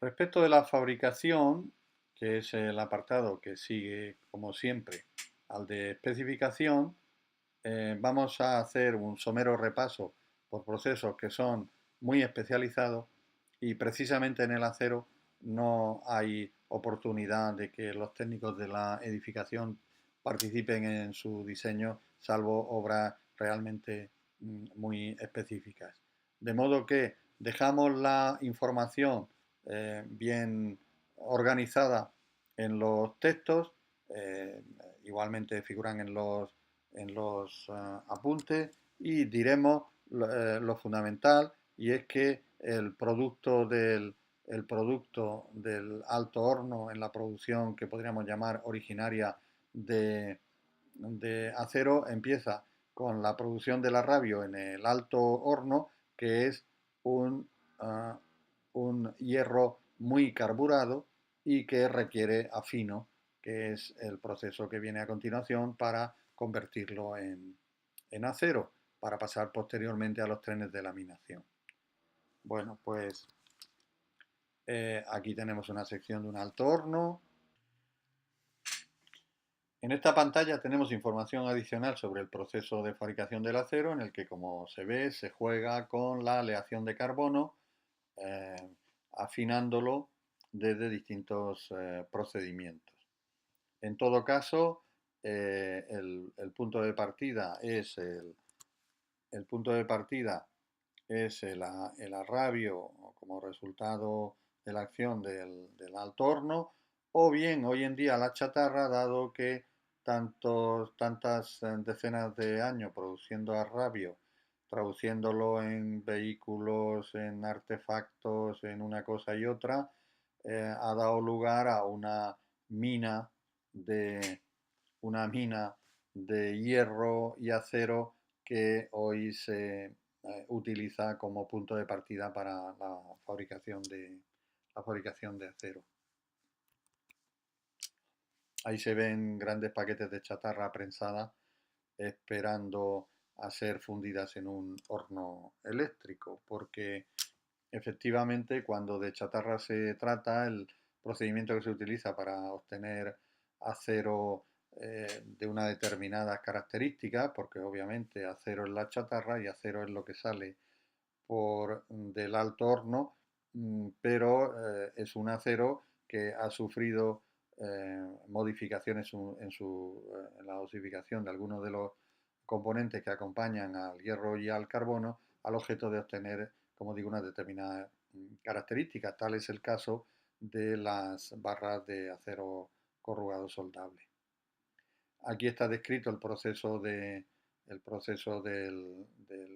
Respecto de la fabricación, que es el apartado que sigue, como siempre, al de especificación, vamos a hacer un somero repaso por procesos que son muy especializados y precisamente en el acero no hay oportunidad de que los técnicos de la edificación participen en su diseño, salvo obras realmente muy específicas. De modo que dejamos la información bien organizada en los textos, igualmente figuran en los apuntes y diremos lo fundamental y es que el producto del alto horno en la producción que podríamos llamar originaria de, de acero empieza con la producción del arrabio en el alto horno, que es un, uh, un hierro muy carburado y que requiere afino, que es el proceso que viene a continuación para convertirlo en acero, para pasar posteriormente a los trenes de laminación. Bueno, pues aquí tenemos una sección de un alto horno. En esta pantalla tenemos información adicional sobre el proceso de fabricación del acero, en el que, como se ve, se juega con la aleación de carbono, eh, afinándolo desde distintos procedimientos. En todo caso, el punto de partida es el punto de partida es el arrabio como resultado de la acción del alto horno, o bien hoy en día la chatarra, dado que tantas decenas de años produciendo arrabio, traduciéndolo en vehículos, en artefactos, en una cosa y otra, ha dado lugar a mina de, una mina de hierro y acero que hoy se utiliza como punto de partida para la fabricación de acero. Ahí se ven grandes paquetes de chatarra prensada esperando a ser fundidas en un horno eléctrico, porque efectivamente cuando de chatarra se trata, el procedimiento que se utiliza para obtener acero de una determinada característica, porque obviamente acero es la chatarra y acero es lo que sale del alto horno, pero es un acero que ha sufrido modificaciones en la dosificación de algunos de los componentes que acompañan al hierro y al carbono al objeto de obtener, como digo, una determinada característica. Tal es el caso de las barras de acero corrugado soldable. Aquí está descrito el proceso del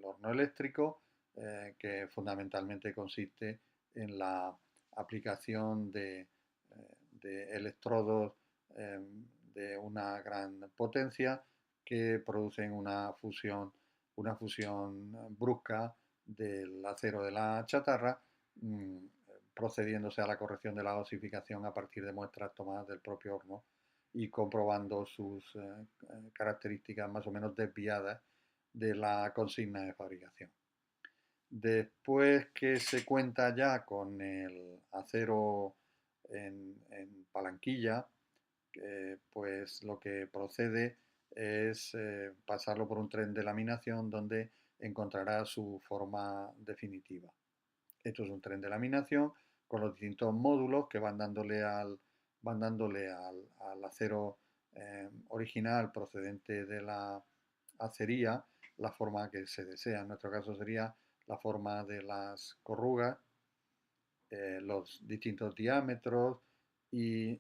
horno eléctrico, que fundamentalmente consiste en la aplicación de electrodos eh, de una gran potencia que producen una fusión brusca del acero de la chatarra, mm, procediéndose a la corrección de la dosificación a partir de muestras tomadas del propio horno y comprobando sus características más o menos desviadas de la consigna de fabricación. Después que se cuenta ya con el acero en palanquilla, pues lo que procede es pasarlo por un tren de laminación donde encontrará su forma definitiva. Esto es un tren de laminación con los distintos módulos que van dándole al acero original procedente de la acería la forma que se desea. En nuestro caso sería la forma de las corrugas, los distintos diámetros y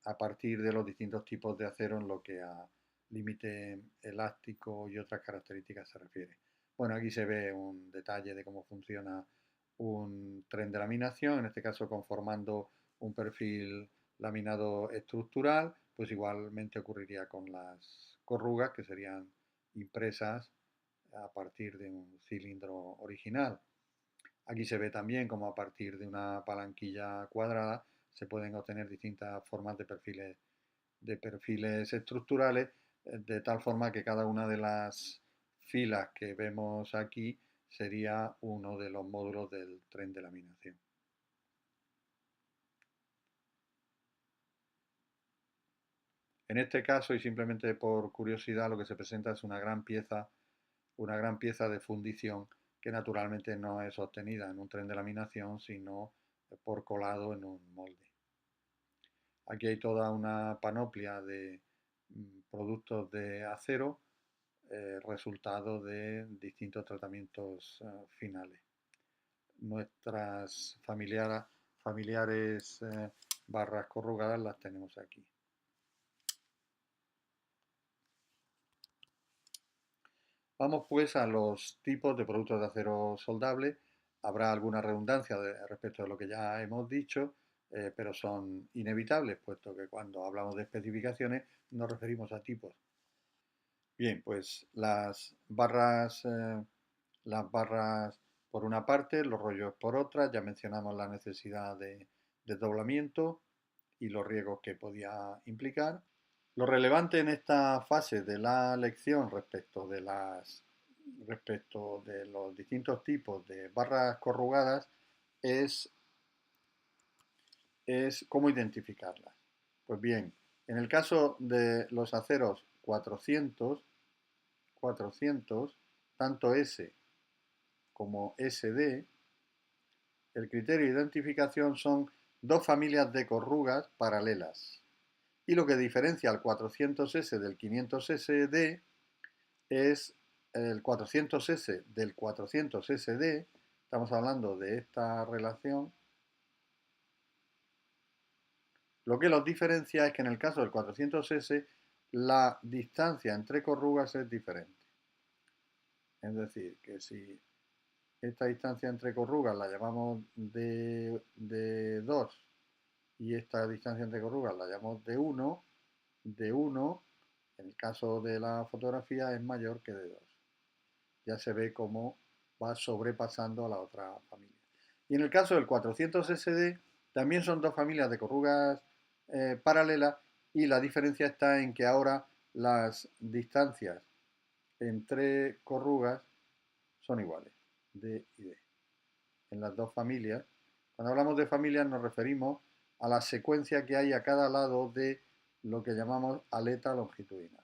a partir de los distintos tipos de acero en lo que a límite elástico y otras características se refiere. Bueno, aquí se ve un detalle de cómo funciona un tren de laminación, en este caso conformando un perfil laminado estructural, pues igualmente ocurriría con las corrugas que serían impresas a partir de un cilindro original. Aquí se ve también cómo a partir de una palanquilla cuadrada se pueden obtener distintas formas de perfiles estructurales, de tal forma que cada una de las filas que vemos aquí sería uno de los módulos del tren de laminación. En este caso, y simplemente por curiosidad, lo que se presenta es una gran pieza de fundición que naturalmente no es obtenida en un tren de laminación, sino por colado en un molde. Aquí hay toda una panoplia de productos de acero, resultado de distintos tratamientos finales. Nuestras familiares barras corrugadas las tenemos aquí. Vamos pues a los tipos de productos de acero soldable. Habrá alguna redundancia respecto a lo que ya hemos dicho, pero son inevitables, puesto que cuando hablamos de especificaciones nos referimos a tipos. Bien, pues las barras por una parte, los rollos por otra. Ya mencionamos la necesidad de desdoblamiento y los riesgos que podía implicar. Lo relevante en esta fase de la lección respecto de los distintos tipos de barras corrugadas es, es cómo identificarlas. Pues bien, en el caso de los aceros 400, tanto S como SD, el criterio de identificación son dos familias de corrugas paralelas. Y lo que diferencia al 400S del 500SD es el 400S del 400SD. Estamos hablando de esta relación. Lo que los diferencia es que en el caso del 400S la distancia entre corrugas es diferente. Es decir, que si esta distancia entre corrugas la llamamos de 2 y esta distancia entre corrugas la llamamos de 1 en el caso de la fotografía es mayor que de 2. Ya se ve cómo va sobrepasando a la otra familia. Y en el caso del 400SD también son dos familias de corrugas paralelas, y la diferencia está en que ahora las distancias entre corrugas son iguales, D y D. En las dos familias, cuando hablamos de familias nos referimos a la secuencia que hay a cada lado de lo que llamamos aleta longitudinal.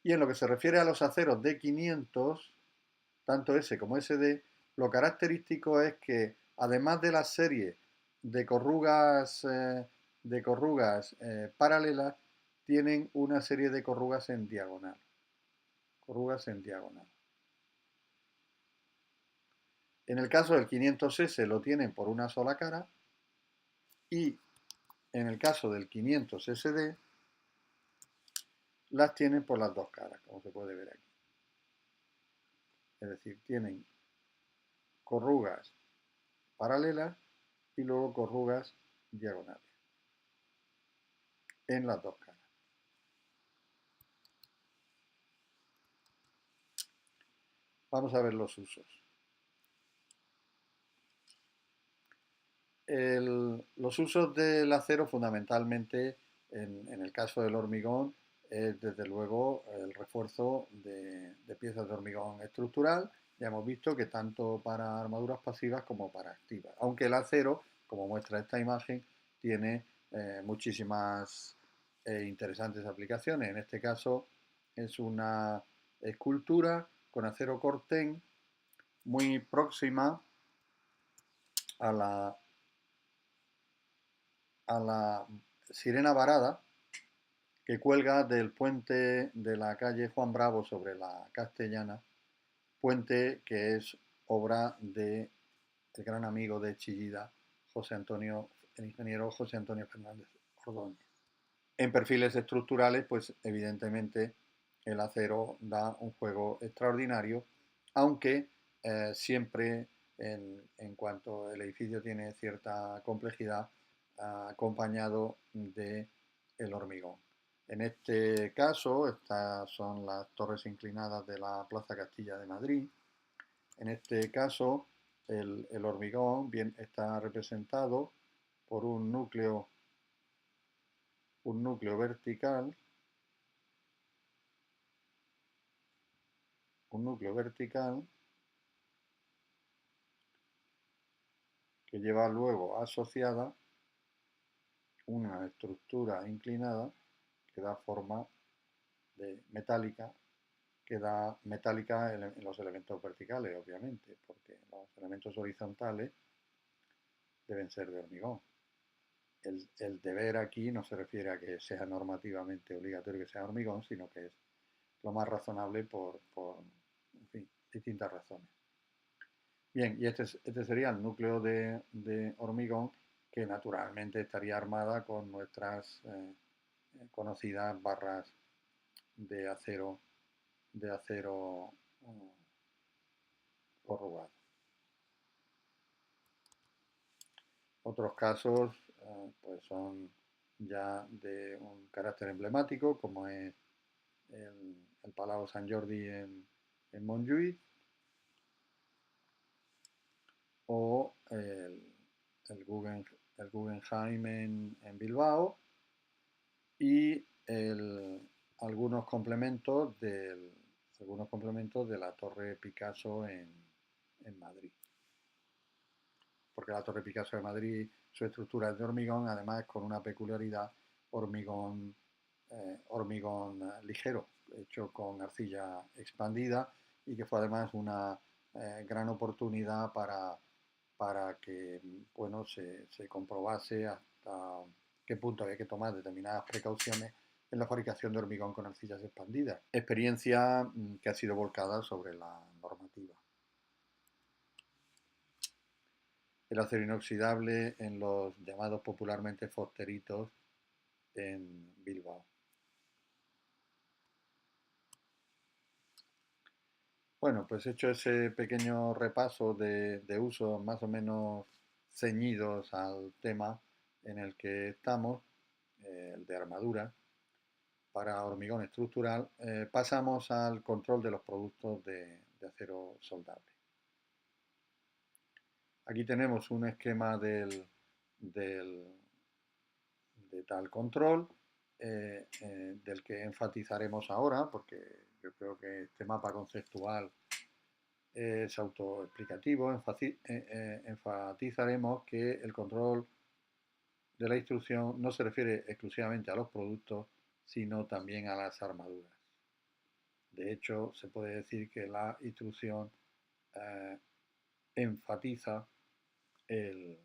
Y en lo que se refiere a los aceros D500, tanto S como SD, lo característico es que además de la serie de corrugas paralelas, tienen una serie de corrugas en diagonal. Corrugas en diagonal. En el caso del 500S lo tienen por una sola cara, y en el caso del 500SD las tienen por las dos caras, como se puede ver aquí. Es decir, tienen corrugas paralelas y luego corrugas diagonales en las dos caras. Vamos a ver los usos. Los usos del acero fundamentalmente en el caso del hormigón es desde luego el refuerzo de piezas de hormigón estructural. Ya hemos visto que tanto para armaduras pasivas como para activas, aunque el acero, como muestra esta imagen, tiene muchísimas interesantes aplicaciones. En este caso es una escultura con acero corten muy próxima a la sirena varada que cuelga del puente de la calle Juan Bravo sobre la Castellana, puente que es obra de el gran amigo de Chillida, el ingeniero José Antonio Fernández Ordóñez. En perfiles estructurales, pues evidentemente el acero da un juego extraordinario, aunque siempre en cuanto el edificio tiene cierta complejidad, acompañado de el hormigón. En este caso, estas son las torres inclinadas de la Plaza Castilla de Madrid. En este caso, el hormigón bien, está representado por un núcleo vertical, que lleva luego asociada una estructura inclinada que da forma de metálica, que da metálica en los elementos verticales, obviamente, porque los elementos horizontales deben ser de hormigón. El deber aquí no se refiere a que sea normativamente obligatorio que sea hormigón, sino que es lo más razonable por en fin, distintas razones. Bien, y este sería el núcleo de hormigón, que naturalmente estaría armada con nuestras conocidas barras de acero corrugado. Otros casos pues son ya de un carácter emblemático, como es el Palau Sant Jordi en Montjuïc, o el Guggenheim en Bilbao, y algunos complementos de la Torre Picasso en Madrid. Porque la Torre Picasso de Madrid, su estructura es de hormigón, además con una peculiaridad, hormigón ligero, hecho con arcilla expandida, y que fue además una gran oportunidad para que bueno, se comprobase hasta qué punto había que tomar determinadas precauciones en la fabricación de hormigón con arcillas expandidas. Experiencia que ha sido volcada sobre la normativa. El acero inoxidable en los llamados popularmente fosteritos en Bilbao. Bueno, pues hecho ese pequeño repaso de usos más o menos ceñidos al tema en el que estamos, el de armadura, para hormigón estructural, pasamos al control de los productos de acero soldable. Aquí tenemos un esquema de tal control, del que enfatizaremos ahora, porque yo creo que este mapa conceptual es autoexplicativo. Enfatizaremos que el control de la instrucción no se refiere exclusivamente a los productos, sino también a las armaduras. De hecho, se puede decir que la instrucción enfatiza el,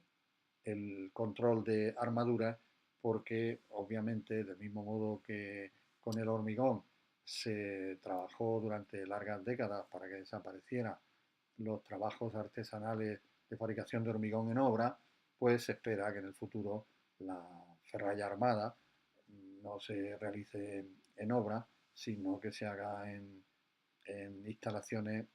el control de armadura, porque obviamente del mismo modo que con el hormigón se trabajó durante largas décadas para que desapareciera los trabajos artesanales de fabricación de hormigón en obra, pues se espera que en el futuro la ferralla armada no se realice en obra, sino que se haga en instalaciones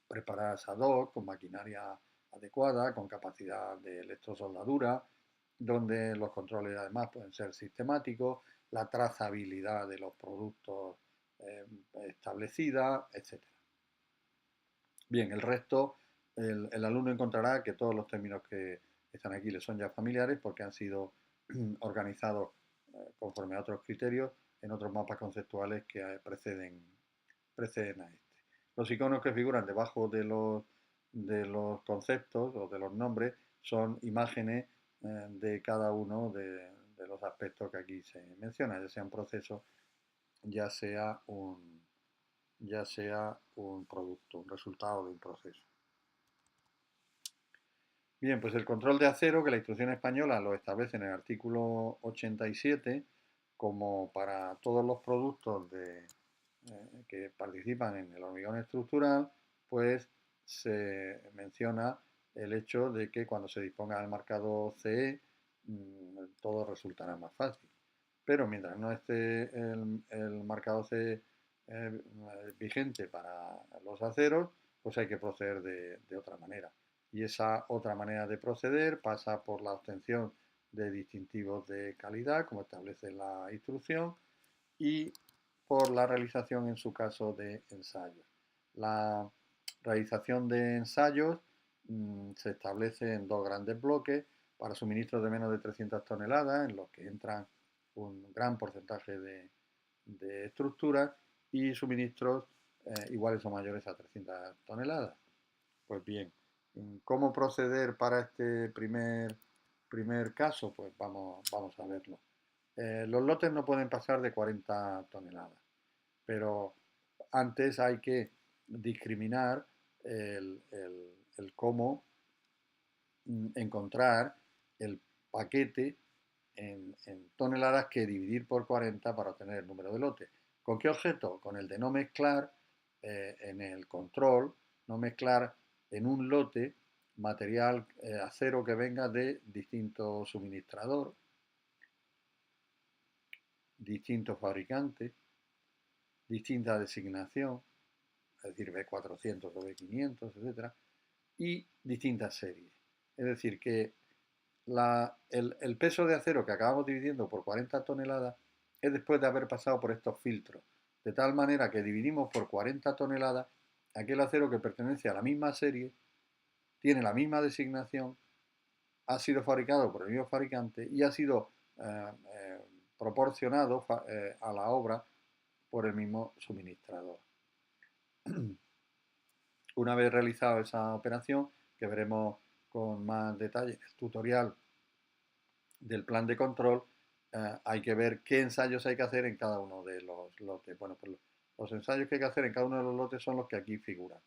preparadas ad hoc, con maquinaria adecuada, con capacidad de electrosoldadura, donde los controles además pueden ser sistemáticos, la trazabilidad de los productos establecida, etc. Bien, el resto, el alumno encontrará que todos los términos que están aquí le son ya familiares, porque han sido organizados conforme a otros criterios en otros mapas conceptuales que preceden a este. Los iconos que figuran debajo de los conceptos o de los nombres son imágenes de cada uno de los aspectos que aquí se mencionan, ya sea un proceso, ya sea un producto, un resultado de un proceso. Bien, pues el control de acero, que la instrucción española lo establece en el artículo 87, como para todos los productos que participan en el hormigón estructural, pues se menciona el hecho de que cuando se disponga del marcado CE, todo resultará más fácil. Pero mientras no esté el marcado CE vigente para los aceros, pues hay que proceder de otra manera. Y esa otra manera de proceder pasa por la obtención de distintivos de calidad, como establece la instrucción, y por la realización, en su caso, de ensayos. La realización de ensayos se establece en dos grandes bloques para suministros de menos de 300 toneladas, en los que entran un gran porcentaje de estructuras, y suministros iguales o mayores a 300 toneladas. Pues bien, ¿cómo proceder para este primer caso? Pues vamos a verlo. Los lotes no pueden pasar de 40 toneladas, pero antes hay que discriminar el cómo encontrar el paquete en toneladas que dividir por 40 para obtener el número de lotes. ¿Con qué objeto? Con el de no mezclar en el control, no mezclar en un lote material acero que venga de distinto suministrador, distintos fabricantes, distinta designación, es decir, B400 o B500, etcétera, y distintas series. Es decir, que el peso de acero que acabamos dividiendo por 40 toneladas es después de haber pasado por estos filtros. De tal manera que dividimos por 40 toneladas aquel acero que pertenece a la misma serie, tiene la misma designación, ha sido fabricado por el mismo fabricante y ha sido proporcionado a la obra por el mismo suministrador. Una vez realizado esa operación, que veremos con más detalle en el tutorial del plan de control, hay que ver qué ensayos hay que hacer en cada uno de los lotes. Bueno, pues los ensayos que hay que hacer en cada uno de los lotes son los que aquí figuran.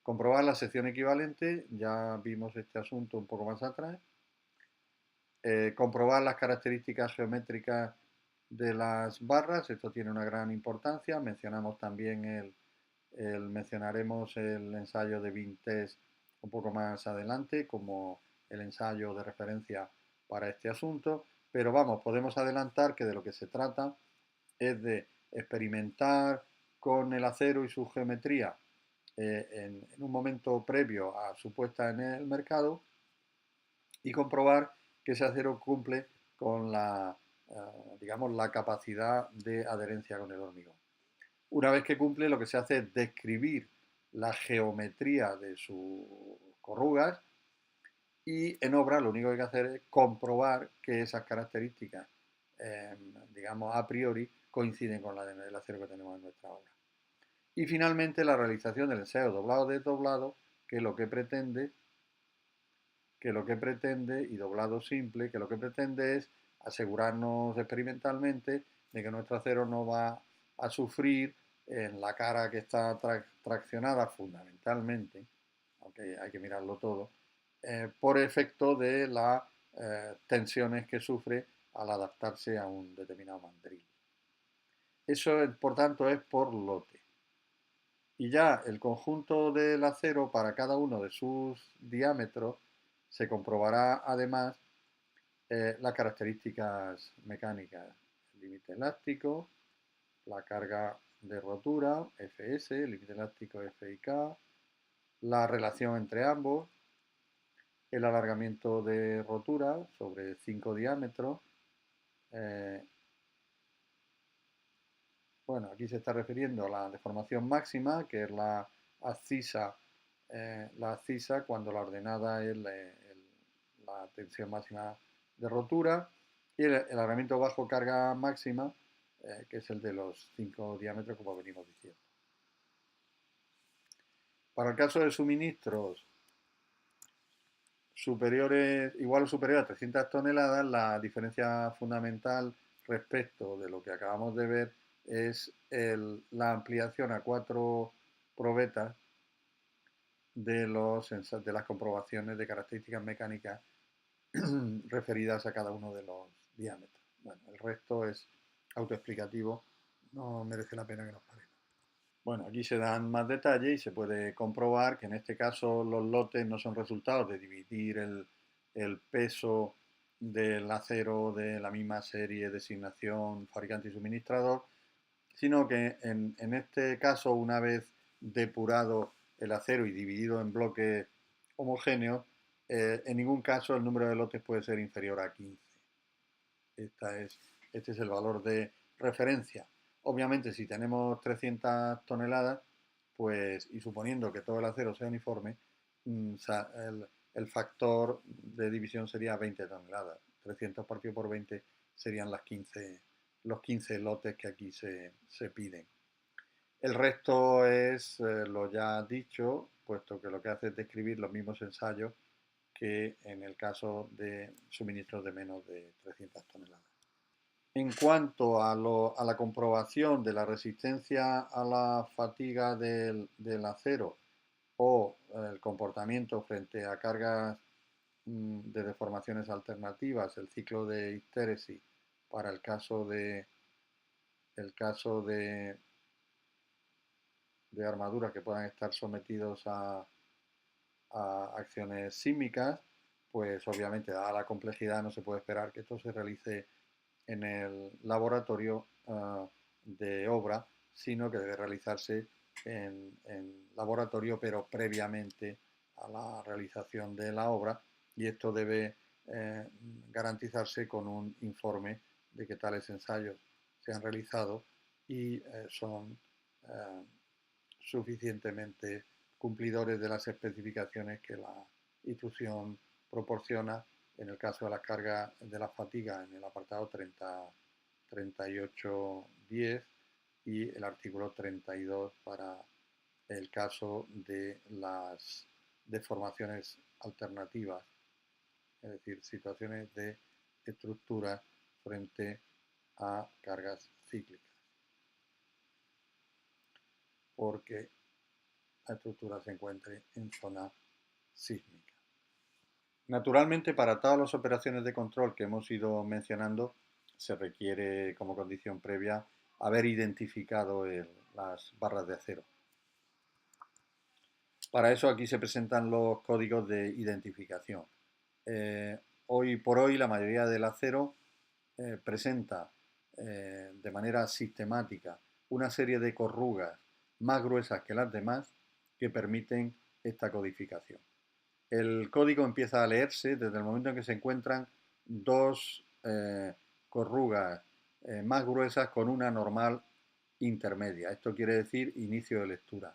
Comprobar la sección equivalente, ya vimos este asunto un poco más atrás. Comprobar las características geométricas de las barras, esto tiene una gran importancia. Mencionamos también mencionaremos el ensayo de Vintes un poco más adelante como el ensayo de referencia para este asunto, pero vamos, podemos adelantar que de lo que se trata es de experimentar con el acero y su geometría en un momento previo a su puesta en el mercado y comprobar que ese acero cumple con digamos, la capacidad de adherencia con el hormigón. Una vez que cumple, lo que se hace es describir la geometría de sus corrugas y en obra lo único que hay que hacer es comprobar que esas características, digamos, a priori coinciden con la del acero que tenemos en nuestra obra. Y finalmente la realización del ensayo doblado-desdoblado, que lo que pretende, y doblado simple, que lo que pretende es asegurarnos experimentalmente de que nuestro acero no va a sufrir en la cara que está traccionada fundamentalmente, aunque hay que mirarlo todo, por efecto de las tensiones que sufre al adaptarse a un determinado mandril. Eso, por tanto, es por lote. Y ya el conjunto del acero para cada uno de sus diámetros se comprobará además las características mecánicas, el límite elástico, la carga de rotura, Fs, el límite elástico FIK, la relación entre ambos, el alargamiento de rotura sobre 5 diámetros. Bueno, aquí se está refiriendo a la deformación máxima, que es la abscisa cuando la ordenada es la tensión máxima de rotura, y el alargamiento bajo carga máxima, que es el de los 5 diámetros, como venimos diciendo. Para el caso de suministros superiores, igual o superior a 300 toneladas, la diferencia fundamental respecto de lo que acabamos de ver es la ampliación a 4 probetas de las comprobaciones de características mecánicas referidas a cada uno de los diámetros. Bueno, el resto es autoexplicativo, no merece la pena que nos paremos. Bueno, aquí se dan más detalles y se puede comprobar que en este caso los lotes no son resultados de dividir el peso del acero de la misma serie, designación, fabricante y suministrador, sino que en este caso, una vez depurado el acero y dividido en bloques homogéneos, en ningún caso el número de lotes puede ser inferior a 15. Este es el valor de referencia. Obviamente, si tenemos 300 toneladas, pues, y suponiendo que todo el acero sea uniforme, el factor de división sería 20 toneladas. 300 partido por 20 serían los 15 lotes que aquí se piden. El resto es lo ya dicho, puesto que lo que hace es describir los mismos ensayos que en el caso de suministros de menos de 300 toneladas. En cuanto a la comprobación de la resistencia a la fatiga del acero o el comportamiento frente a cargas de deformaciones alternativas, el ciclo de histéresis para el caso de armaduras que puedan estar sometidos a acciones sísmicas, pues obviamente dada la complejidad no se puede esperar que esto se realice en el laboratorio de obra, sino que debe realizarse en laboratorio, pero previamente a la realización de la obra, y esto debe garantizarse con un informe de que tales ensayos se han realizado y son suficientemente cumplidores de las especificaciones que la instrucción proporciona en el caso de la carga de la fatiga en el apartado 38.10 y el artículo 32 para el caso de las deformaciones alternativas, es decir, situaciones de estructura frente a cargas cíclicas, porque la estructura se encuentre en zona sísmica. Naturalmente, para todas las operaciones de control que hemos ido mencionando, se requiere como condición previa haber identificado las barras de acero. Para eso aquí se presentan los códigos de identificación. Hoy por hoy la mayoría del acero presenta de manera sistemática una serie de corrugas más gruesas que las demás que permiten esta codificación. El código empieza a leerse desde el momento en que se encuentran dos corrugas más gruesas con una normal intermedia. Esto quiere decir inicio de lectura.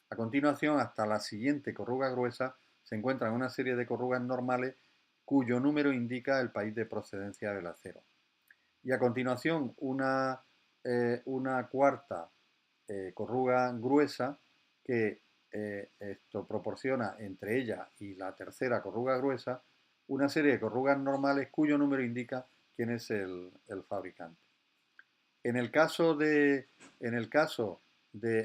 A continuación, hasta la siguiente corruga gruesa, se encuentran una serie de corrugas normales cuyo número indica el país de procedencia del acero. Y a continuación, una cuarta corruga gruesa que esto proporciona entre ella y la tercera corruga gruesa una serie de corrugas normales cuyo número indica quién es el fabricante. En el caso de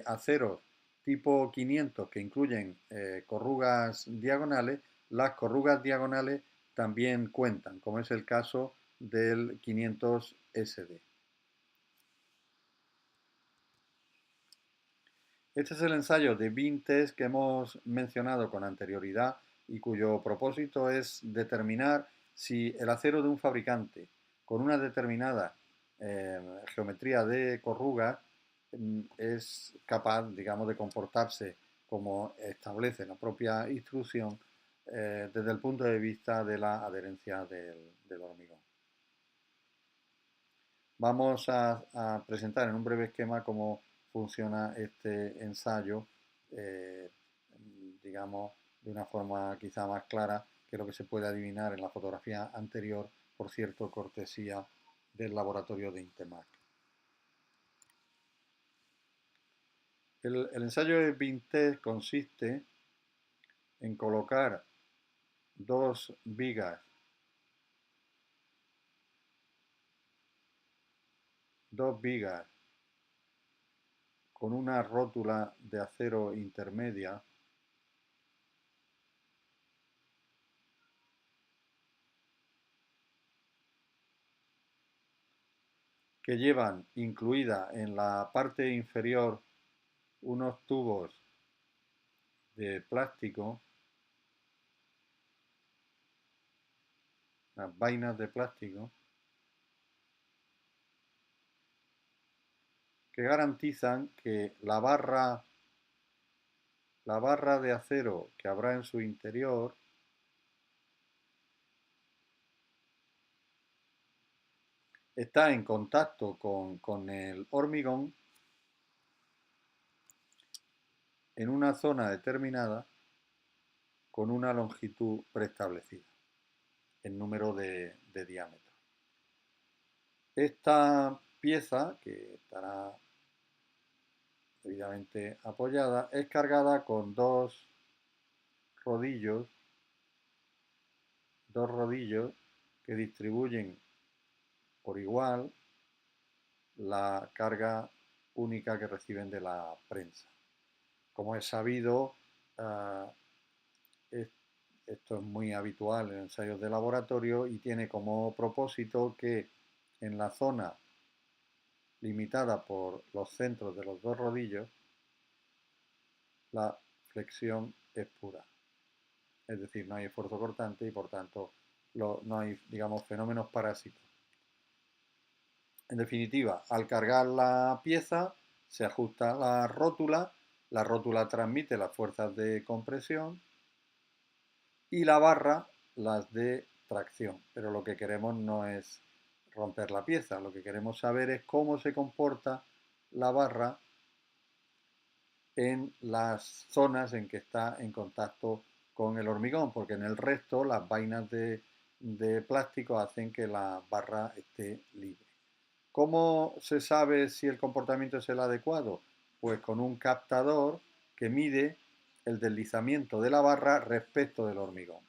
aceros tipo 500 que incluyen corrugas diagonales, las corrugas diagonales también cuentan, como es el caso del 500 SD. Este es el ensayo de beam test que hemos mencionado con anterioridad y cuyo propósito es determinar si el acero de un fabricante con una determinada geometría de corruga es capaz, digamos, de comportarse como establece la propia instrucción desde el punto de vista de la adherencia del hormigón. Vamos a presentar en un breve esquema cómo funciona este ensayo, eh, digamos, de una forma quizá más clara que lo que se puede adivinar en la fotografía anterior, por cierto, cortesía del laboratorio de Intemac. El ensayo de Vintes consiste en colocar dos vigas con una rótula de acero intermedia que llevan incluida en la parte inferior unos tubos de plástico, unas vainas de plástico, que garantizan que la barra de acero que habrá en su interior está en contacto con el hormigón en una zona determinada con una longitud preestablecida en número de diámetros. Esta pieza, que estará debidamente apoyada, es cargada con dos rodillos que distribuyen por igual la carga única que reciben de la prensa. Como es sabido, esto es muy habitual en ensayos de laboratorio y tiene como propósito que en la zona limitada por los centros de los dos rodillos, la flexión es pura. Es decir, no hay esfuerzo cortante y por tanto no hay, digamos, fenómenos parásitos. En definitiva, al cargar la pieza se ajusta la rótula transmite las fuerzas de compresión y la barra las de tracción. Pero lo que queremos no es romper la pieza, lo que queremos saber es cómo se comporta la barra en las zonas en que está en contacto con el hormigón, porque en el resto las vainas de plástico hacen que la barra esté libre. ¿Cómo se sabe si el comportamiento es el adecuado? Pues con un captador que mide el deslizamiento de la barra respecto del hormigón.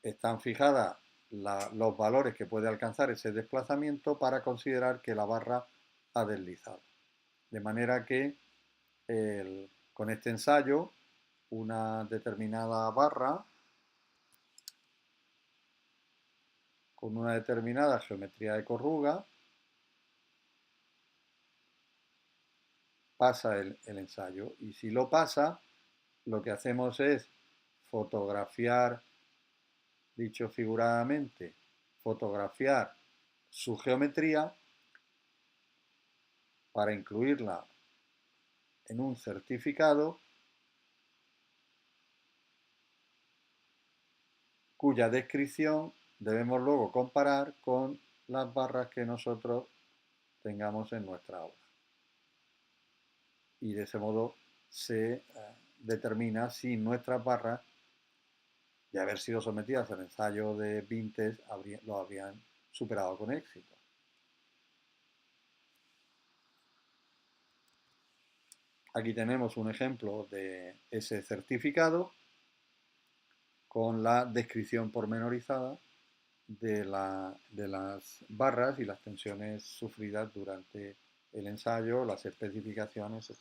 Están fijadas los valores que puede alcanzar ese desplazamiento para considerar que la barra ha deslizado. De manera que con este ensayo, una determinada barra con una determinada geometría de corruga pasa el ensayo. Y si lo pasa, lo que hacemos es fotografiar, dicho figuradamente, fotografiar su geometría para incluirla en un certificado cuya descripción debemos luego comparar con las barras que nosotros tengamos en nuestra obra. Y de ese modo se determina si nuestras barras, de haber sido sometidas al ensayo de Vintes, lo habrían superado con éxito. Aquí tenemos un ejemplo de ese certificado con la descripción pormenorizada de las barras y las tensiones sufridas durante el ensayo, las especificaciones, etc.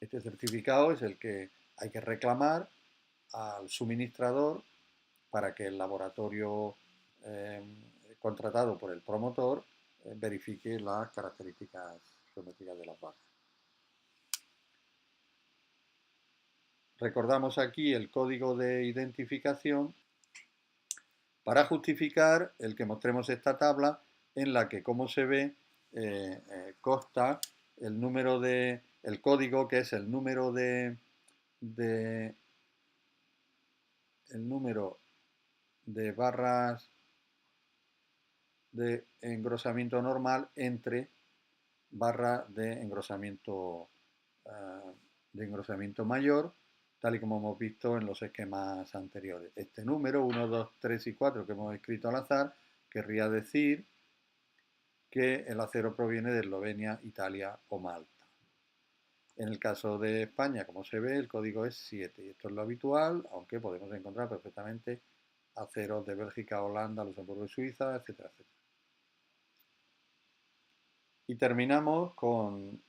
Este certificado es el que hay que reclamar al suministrador para que el laboratorio contratado por el promotor verifique las características geométricas de las barras. Recordamos aquí el código de identificación para justificar el que mostremos esta tabla en la que, como se ve, consta el número el código que es el número de barras de engrosamiento normal entre barra de engrosamiento mayor, tal y como hemos visto en los esquemas anteriores. Este número, 1, 2, 3 y 4, que hemos escrito al azar, querría decir que el acero proviene de Eslovenia, Italia o Malta. En el caso de España, como se ve, el código es 7 y esto es lo habitual, aunque podemos encontrar perfectamente aceros de Bélgica, Holanda, Luxemburgo y Suiza, etcétera, etcétera. Y terminamos con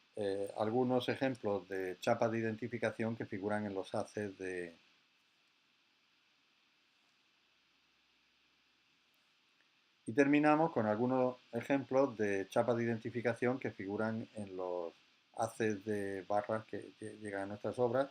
algunos ejemplos de chapas de identificación que figuran en los haces Y terminamos con algunos ejemplos de chapas de identificación que figuran en los haces de barras que llegan a nuestras obras,